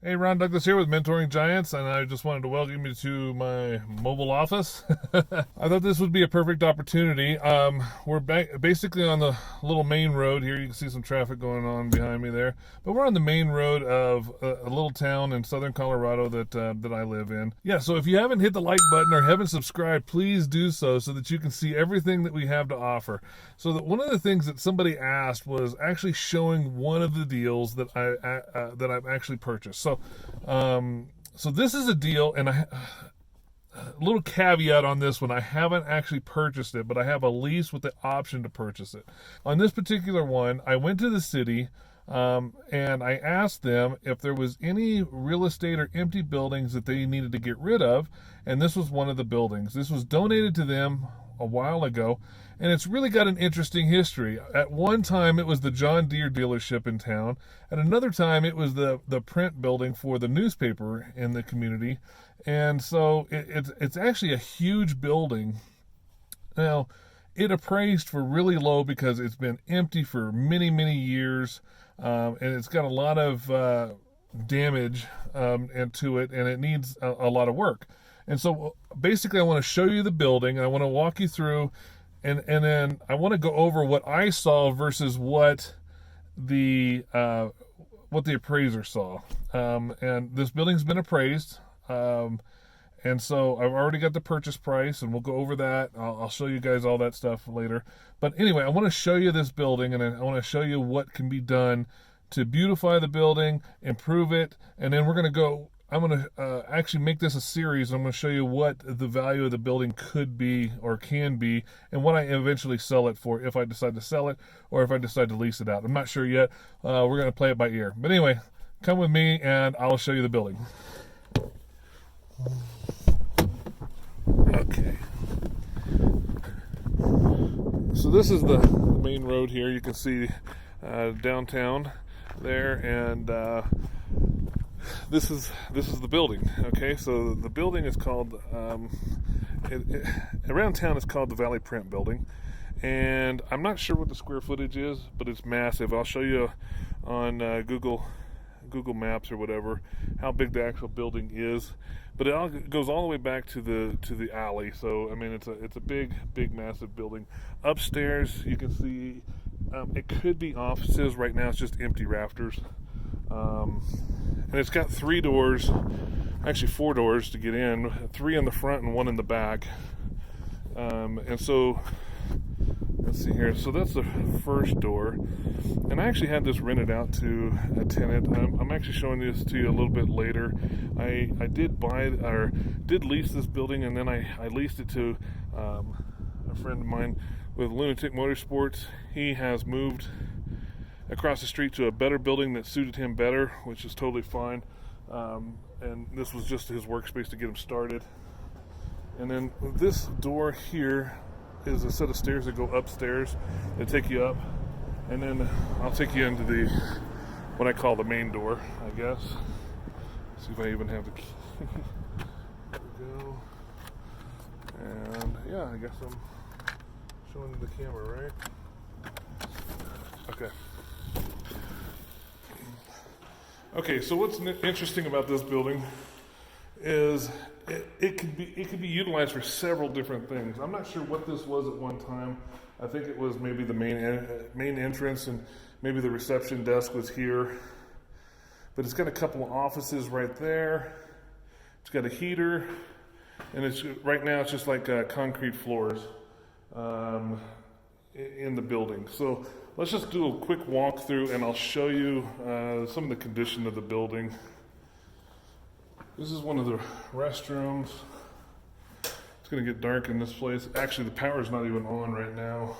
Hey, Ron Douglas here with Mentoring Giants, and I just wanted to welcome you to my mobile office. I thought this would be a perfect opportunity. We're basically on the little main road here. You can see some traffic going on behind me there, but we're on the main road of a little town in southern Colorado that I live in. Yeah, so if you haven't hit the like button or haven't subscribed, please do so that you can see everything that we have to offer. So that one of the things that somebody asked was actually showing one of the deals that I've actually purchased. So this is a deal, and a little caveat on this one: I haven't actually purchased it, but I have a lease with the option to purchase it. On this particular one, I went to the city and I asked them if there was any real estate or empty buildings that they needed to get rid of, and this was one of the buildings. This was donated to them a while ago, and it's really got an interesting history. At one time, it was the John Deere dealership in town. At another time, it was the print building for the newspaper in the community. And so it's actually a huge building. Now, it appraised for really low because it's been empty for many, many years, and it's got a lot of damage into it, and it needs a lot of work. And so basically I want to show you the building, and I want to walk you through, and then I want to go over what I saw versus what the appraiser saw. And this building's been appraised, and so I've already got the purchase price, and we'll go over that. I'll show you guys all that stuff later. But anyway, I want to show you this building, and I want to show you what can be done to beautify the building, improve it, and then I'm going to actually make this a series. I'm going to show you what the value of the building could be or can be, and what I eventually sell it for if I decide to sell it or if I decide to lease it out. I'm not sure yet. We're going to play it by ear. But anyway, come with me and I'll show you the building. Okay. So this is the main road here. You can see downtown there, and this is the building. Okay, so the building is called around town it's called the Valley Print Building, and I'm not sure what the square footage is, but it's massive. I'll show you on Google Maps or whatever how big the actual building is, but it goes all the way back to the alley. So I mean, it's a big massive building. Upstairs you can see it could be offices. Right now it's just empty rafters. And it's got 3 doors, actually 4 doors to get in, 3 in the front and 1 in the back. And so, let's see here. So that's the first door. And I actually had this rented out to a tenant. I'm actually showing this to you a little bit later. I did lease this building, and then I leased it to a friend of mine with Lunatic Motorsports. He has moved across the street to a better building that suited him better, which is totally fine. And this was just his workspace to get him started. And then this door here is a set of stairs that go upstairs. They take you up, and then I'll take you into what I call the main door, I guess. See if I even have the key. There we go. And yeah, I guess I'm showing the camera, right? Okay. Okay, so what's interesting about this building is it could be utilized for several different things. I'm not sure what this was at one time. I think it was maybe the main entrance, and maybe the reception desk was here. But it's got a couple of offices right there. It's got a heater, and right now it's just like concrete floors in the building. So let's just do a quick walkthrough, and I'll show you some of the condition of the building. This is one of the restrooms. It's going to get dark in this place. Actually, the power's not even on right now.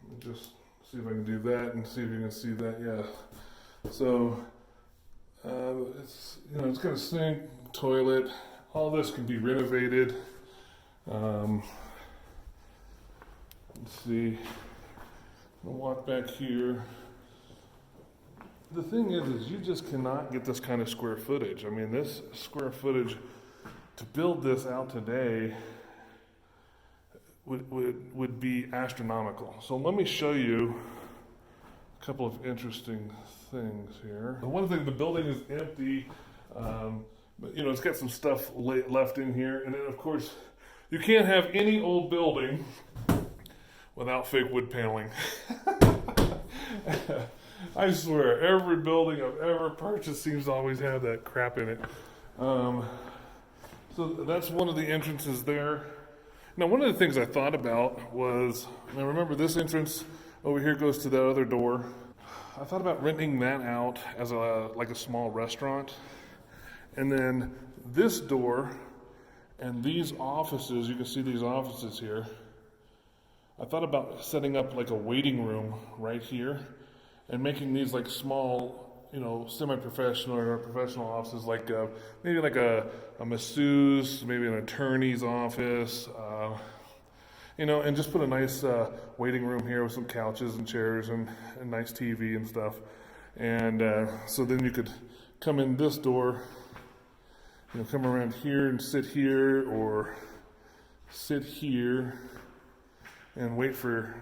Let me just see if I can do that and see if you can see that. Yeah. So it's got a sink, toilet. All this can be renovated. Let's see. I'll walk back here. The thing is you just cannot get this kind of square footage. I mean, this square footage, to build this out today, would be astronomical. So let me show you a couple of interesting things here. The one thing, the building is empty, but it's got some stuff left in here. And then of course, you can't have any old building without fake wood paneling. I swear, every building I've ever purchased seems to always have that crap in it. So that's one of the entrances there. Now, one of the things I thought about was, now remember this entrance over here goes to that other door. I thought about renting that out as like a small restaurant. And then this door and these offices, you can see these offices here. I thought about setting up like a waiting room right here and making these like small, semi-professional or professional offices, like maybe like a masseuse, maybe an attorney's office, and just put a nice waiting room here with some couches and chairs and a nice TV and stuff. And so then you could come in this door, come around here and sit here or sit here and wait for,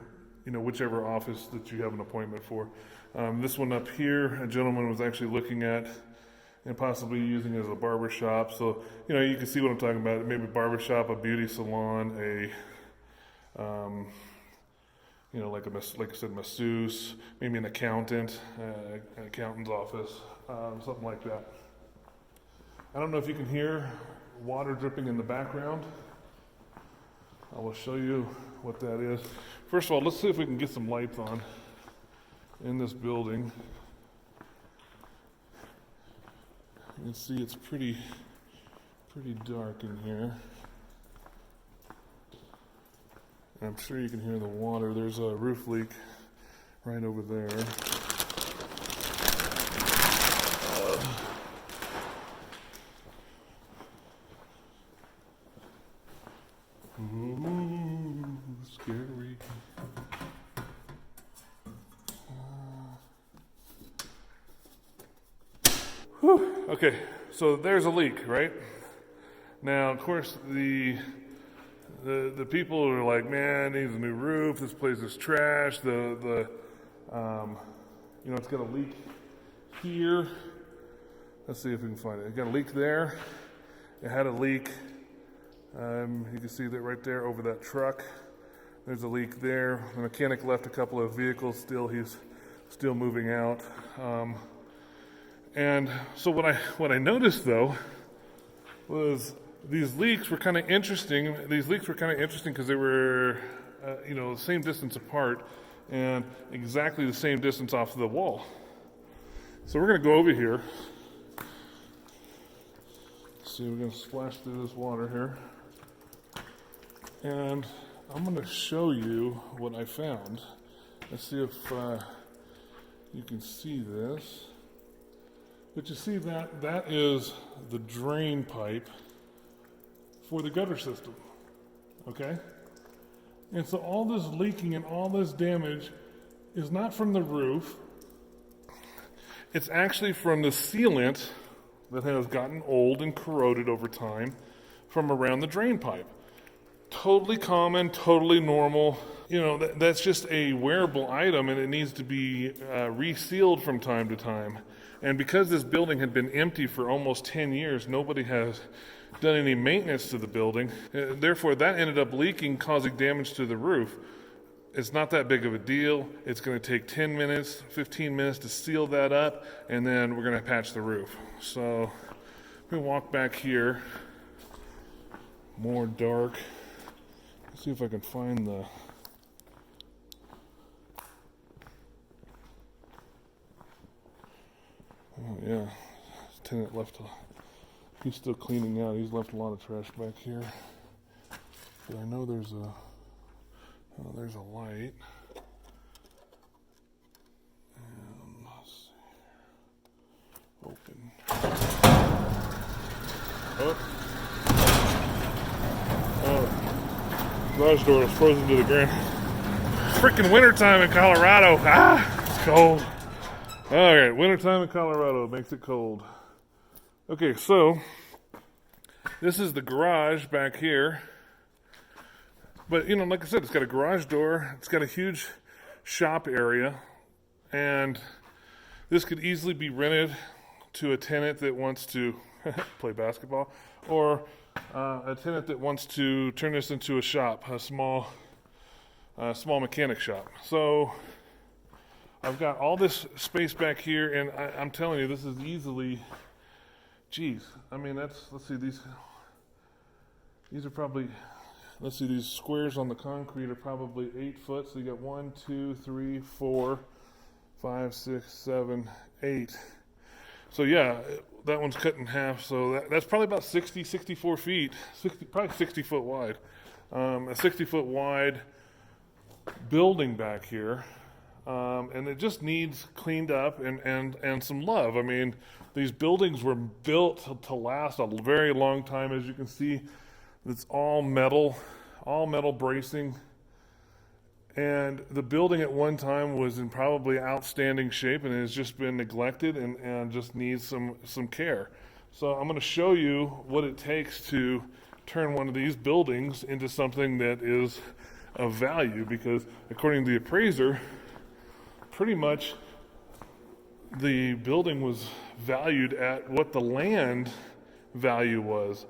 whichever office that you have an appointment for. This one up here, a gentleman was actually looking at and possibly using as a barber shop. So, you can see what I'm talking about. Maybe a barber shop, a beauty salon, like I said, masseuse, maybe an accountant, an accountant's office, something like that. I don't know if you can hear water dripping in the background. I will show you what that is. First of all, let's see if we can get some lights on in this building. You can see it's pretty dark in here. And I'm sure you can hear the water. There's a roof leak right over there. Ooh, scary. Okay, so there's a leak, right? Now, of course, the people are like, man, needs a new roof. This place is trash. It's got a leak here. Let's see if we can find it. It got a leak there. It had a leak. You can see that right there over that truck. There's a leak there. The mechanic left a couple of vehicles still. He's still moving out. And so what I noticed though was these leaks were kind of interesting. These leaks were kind of interesting because they were, the same distance apart and exactly the same distance off the wall. So we're going to go over here. See, we're going to splash through this water here. And I'm going to show you what I found. Let's see if you can see this. But you see that is the drain pipe for the gutter system, okay? And so all this leaking and all this damage is not from the roof. It's actually from the sealant that has gotten old and corroded over time from around the drain pipe. Totally common, totally normal. That's just a wearable item and it needs to be resealed from time to time. And because this building had been empty for almost 10 years, nobody has done any maintenance to the building. Therefore, that ended up leaking, causing damage to the roof. It's not that big of a deal. It's going to take 10 minutes, 15 minutes to seal that up, and then we're going to patch the roof. So we walk back here, more dark. Let's see if I can find the... Oh yeah, his tenant left. He's still cleaning out. He's left a lot of trash back here. But I know there's a light. And let's see. Open. Oh, garage door is frozen to the ground. Freaking wintertime in Colorado. It's cold. All right, wintertime in Colorado makes it cold. Okay, so this is the garage back here. But, like I said, it's got a garage door. It's got a huge shop area. And This could easily be rented to a tenant that wants to play basketball, or a tenant that wants to turn this into a shop, a small mechanic shop. So I've got all this space back here, and I'm telling you, this is easily, geez, I mean, let's see, these are probably, let's see, these squares on the concrete are probably 8 foot. So you got 1, 2, 3, 4, 5, 6, 7, 8. So yeah, that one's cut in half. So that's probably about 64 feet, probably 60 foot wide. A 60 foot wide building back here. And it just needs cleaned up and some love. I mean, these buildings were built to last a very long time. As you can see, it's all metal bracing. And the building at one time was in probably outstanding shape, and it has just been neglected and just needs some care. So I'm going to show you what it takes to turn one of these buildings into something that is of value, because according to the appraiser, pretty much the building was valued at what the land value was.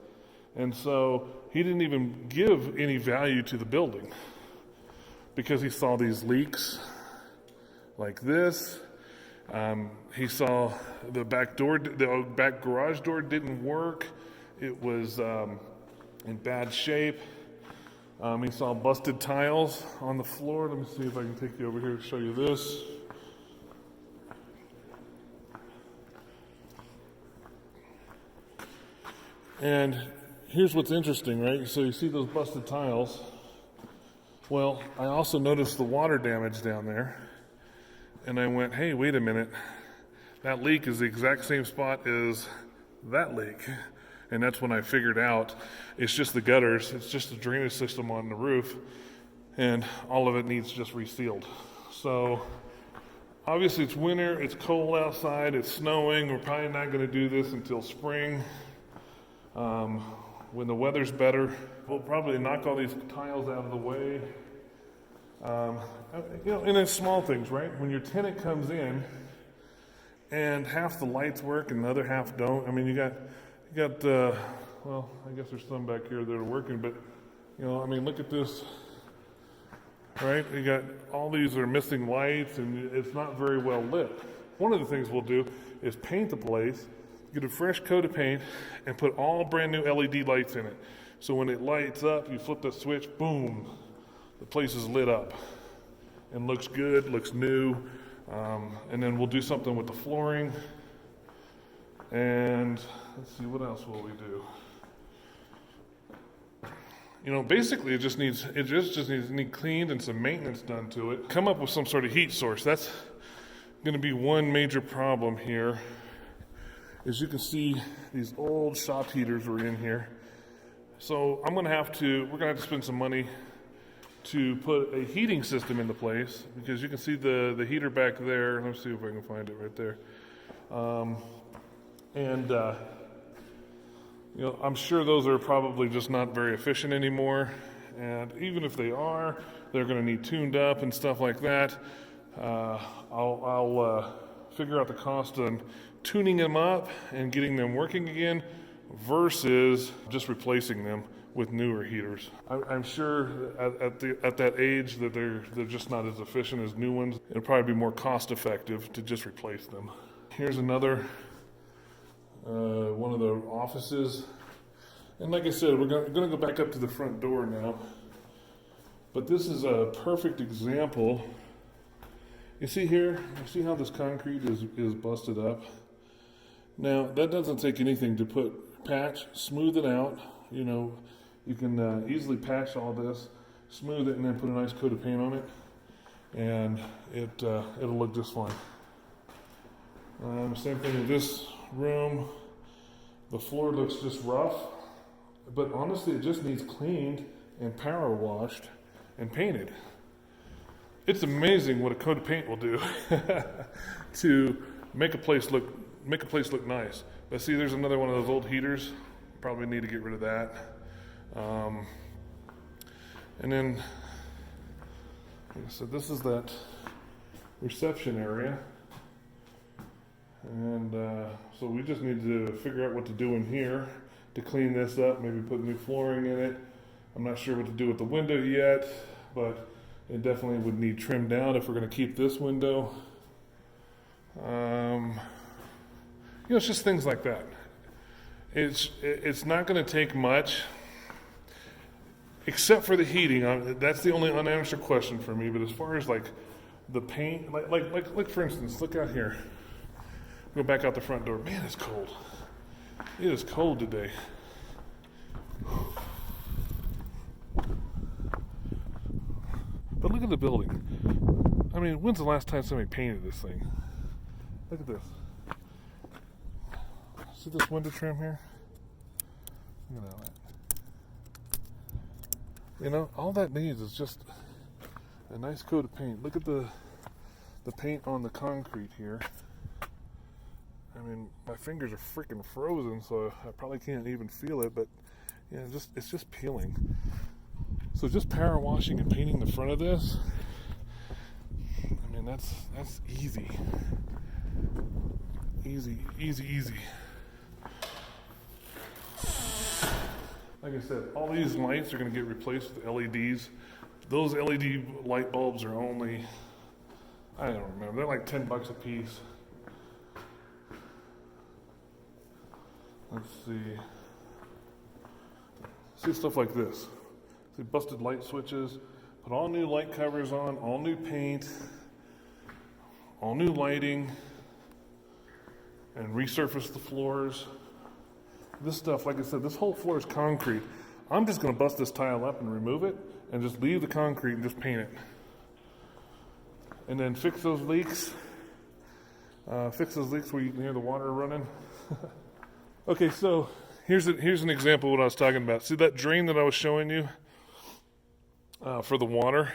And so he didn't even give any value to the building because he saw these leaks like this. He saw the back garage door didn't work. It was in bad shape. He saw busted tiles on the floor. Let me see if I can take you over here to show you this. And here's what's interesting, right? So you see those busted tiles. Well, I also noticed the water damage down there. And I went, hey, wait a minute. That leak is the exact same spot as that leak. And that's when I figured out it's just the gutters. It's just the drainage system on the roof. And all of it needs just resealed. So obviously it's winter. It's cold outside. It's snowing. We're probably not going to do this until spring. When the weather's better, we'll probably knock all these tiles out of the way. And it's small things, right? When your tenant comes in and half the lights work and the other half don't. I mean, you got well, I guess there's some back here that are working, but I mean, look at this, right? You got all these are missing lights, and it's not very well lit. One of the things we'll do is paint the place. Get a fresh coat of paint and put all brand new LED lights in it. So when it lights up, you flip the switch, boom, the place is lit up and looks good, looks new. And then we'll do something with the flooring. And let's see, what else will we do? Basically it just needs cleaned and some maintenance done to it. Come up with some sort of heat source. That's going to be one major problem here. As you can see, these old shop heaters were in here. So we're gonna have to spend some money to put a heating system into place, because you can see the heater back there. Let's see if I can find it right there. I'm sure those are probably just not very efficient anymore. And even if they are, they're gonna need tuned up and stuff like that. I'll figure out the cost on tuning them up and getting them working again versus just replacing them with newer heaters. I'm sure at that age that they're just not as efficient as new ones. It'll probably be more cost effective to just replace them. Here's another one of the offices, and like I said, we're gonna go back up to the front door now. But this is a perfect example. You see here, you see how this concrete is busted up? Now, that doesn't take anything to patch, smooth it out. You can easily patch all this, smooth it, and then put a nice coat of paint on it, and it'll look just fine. Same thing with this room. The floor looks just rough, but honestly, it just needs cleaned and power washed and painted. It's amazing what a coat of paint will do to make a place look nice. But see, there's another one of those old heaters. Probably need to get rid of that. And then, like I said, this is that reception area. And so we just need to figure out what to do in here to clean this up, maybe put new flooring in it. I'm not sure what to do with the window yet, but it definitely would need trimmed down if we're going to keep this window. It's just things like that. It's not going to take much, except for the heating. That's the only unanswered question for me. But as far as like the paint, like for instance, look out here. Go back out the front door. Man, it's cold. It is cold today. But look at the building. I mean, when's the last time somebody painted this thing? Look at this. See this window trim here? Look at that. You know, all that needs is just a nice coat of paint. Look at the paint on the concrete here. I mean, my fingers are freaking frozen, so I probably can't even feel it, but yeah, it's just peeling. So just power washing and painting the front of this, I mean, that's easy. Easy. Like I said, all these lights are going to get replaced with LEDs. Those LED light bulbs are only, I don't remember, they're like $10 a piece. Let's see. See stuff like this. See busted light switches. Put all new light covers on, all new paint, all new lighting, and resurface the floors. This stuff, like I said, this whole floor is concrete. I'm just going to bust this tile up and remove it and just leave the concrete and just paint it. And then fix those leaks. Fix those leaks where you can hear the water running. Okay, so here's an example of what I was talking about. See that drain that I was showing you for the water?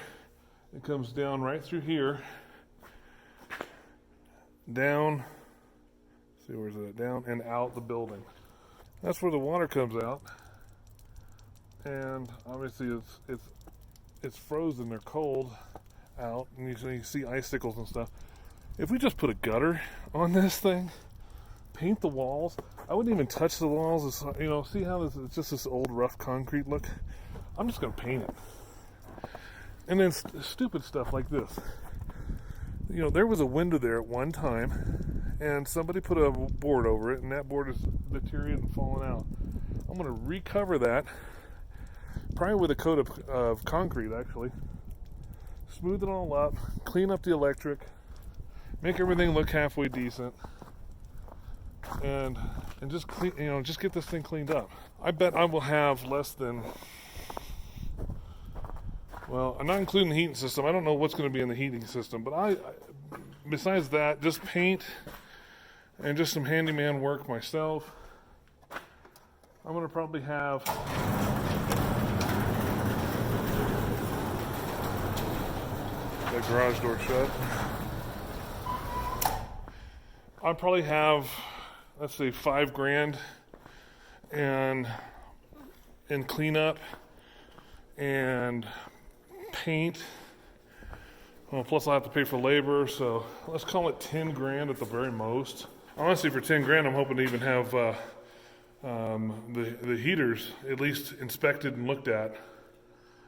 It comes down right through here, down, see where's it at? Down and out the building. That's where the water comes out, and obviously it's frozen. They're cold out, and you see icicles and stuff. If we just put a gutter on this thing, paint the walls. I wouldn't even touch the walls. It's, you know, see how it's just this old rough concrete look? I'm just going to paint it. And then stupid stuff like this. You know, there was a window there at one time, and somebody put a board over it, and that board is deteriorated and fallen out. I'm going to recover that, probably with a coat of concrete, actually. Smooth it all up, clean up the electric, make everything look halfway decent. And just clean, you know, just get this thing cleaned up. I bet I will have less than, well, I'm not including the heating system. I don't know what's going to be in the heating system, but I besides that, just paint and just some handyman work myself, I'm going to probably have that garage door shut. I'll probably have, let's say, $5,000 and cleanup and paint. Well, plus I'll have to pay for labor, so let's call it $10,000 at the very most. Honestly, for $10,000, I'm hoping to even have the heaters at least inspected and looked at.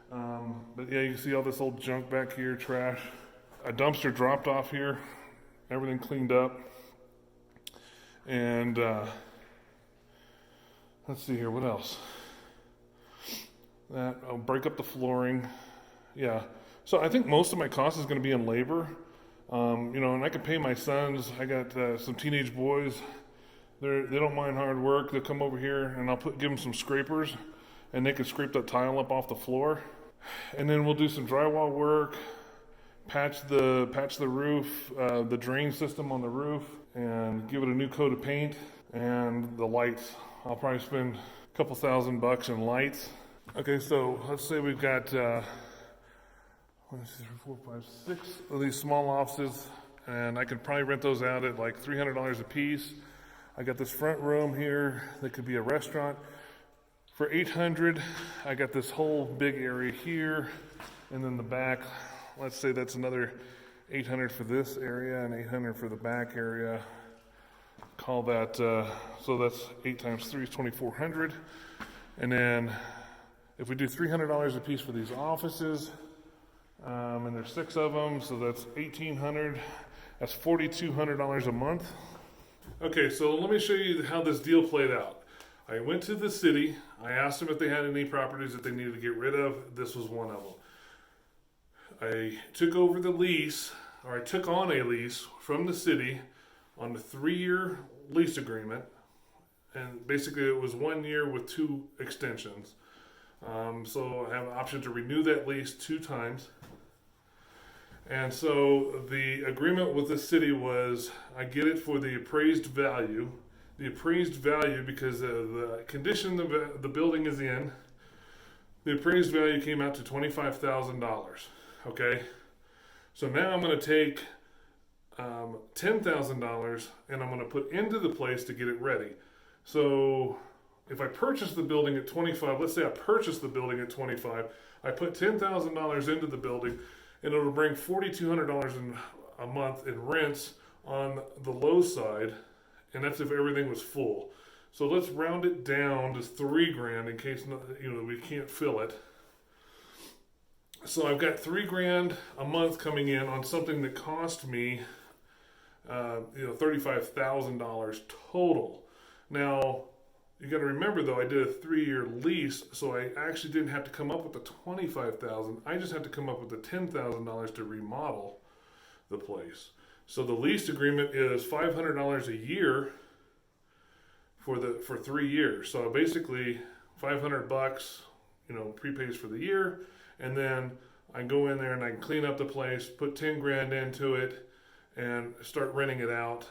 But yeah, you can see all this old junk back here, trash. A dumpster dropped off here, everything cleaned up. And let's see here, what else? I'll break up the flooring. Yeah, so I think most of my cost is going to be in labor. You know, and I can pay my sons. I got some teenage boys. They don't mind hard work. They'll come over here, and I'll give them some scrapers, and they can scrape that tile up off the floor. And then we'll do some drywall work, patch the roof, the drain system on the roof, and give it a new coat of paint, and the lights. I'll probably spend a couple $1,000 in lights. Okay, so let's say we've got 1, 2, 3, 4, 5, 6 of these small offices, and I could probably rent those out at like $300 a piece. I got this front room here that could be a restaurant. For $800, I got this whole big area here, and then the back, let's say that's another $800 for this area and $800 for the back area. call that, so that's 8 times 3 is 2,400. And then if we do $300 a piece for these offices, and there's 6 of them, so that's 1,800. That's $4,200 a month. Okay, so let me show you how this deal played out. I went to the city. I asked them if they had any properties that they needed to get rid of. This was one of them. I took over the lease, or I took on a lease from the city on a 3-year lease agreement. And basically it was 1 year with 2 extensions. So I have an option to renew that lease 2 times. And so the agreement with the city was I get it for the appraised value. The appraised value, because the condition the building is in, the appraised value came out to $25,000. Okay? So now I'm going to take $10,000 and I'm going to put into the place to get it ready. So if I purchase the building at 25, let's say I purchased the building at 25, I put $10,000 into the building, and it'll bring $4,200 a month in rents on the low side, and that's if everything was full. So let's round it down to $3,000 in case we can't fill it. So I've got $3,000 a month coming in on something that cost me, $35,000 total. Now, you got to remember though, I did a 3-year lease, so I actually didn't have to come up with the $25,000. I just had to come up with the $10,000 to remodel the place. So the lease agreement is $500 a year for 3 years. So basically, $500, prepays for the year, and then I go in there and I can clean up the place, put $10,000 into it, and start renting it out,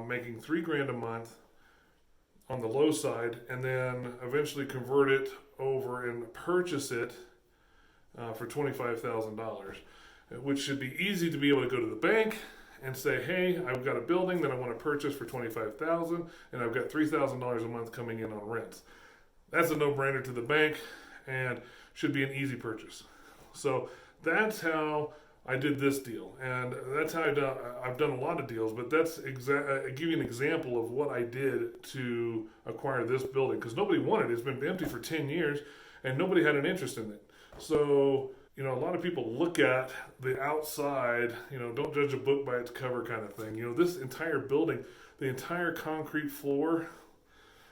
making $3,000 a month on the low side, and then eventually convert it over and purchase it for $25,000, which should be easy to be able to go to the bank and say, hey, I've got a building that I want to purchase for $25,000, and I've got $3,000 a month coming in on rents. That's a no-brainer to the bank and should be an easy purchase. So that's how I did this deal, and that's how I've done a lot of deals, but that's I give you an example of what I did to acquire this building, because nobody wanted it. It's been empty for 10 years, and nobody had an interest in it. So, a lot of people look at the outside, don't judge a book by its cover kind of thing. This entire building, the entire concrete floor,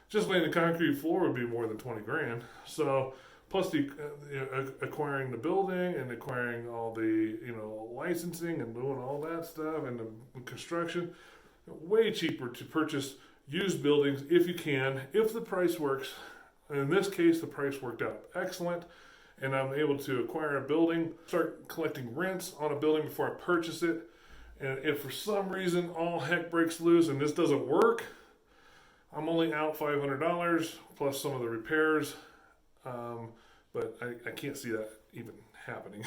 just laying the concrete floor would be more than $20,000. So, plus the acquiring the building and acquiring all the licensing and doing all that stuff and the construction, way cheaper to purchase used buildings if you can, if the price works. In this case, the price worked out excellent, and I'm able to acquire a building, start collecting rents on a building before I purchase it. And if for some reason all heck breaks loose and this doesn't work, I'm only out $500 plus some of the repairs. But I can't see that even happening.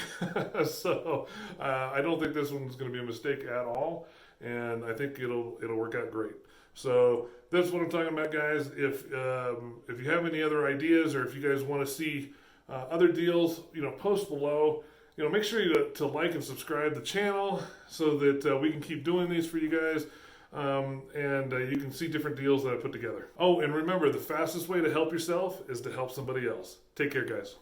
So I don't think this one's going to be a mistake at all, and I think it'll work out great. So that's what I'm talking about, guys. If you have any other ideas, or if you guys want to see other deals, post below. Make sure to like and subscribe the channel so that we can keep doing these for you guys. And you can see different deals that I put together. Oh, and remember, the fastest way to help yourself is to help somebody else. Take care, guys.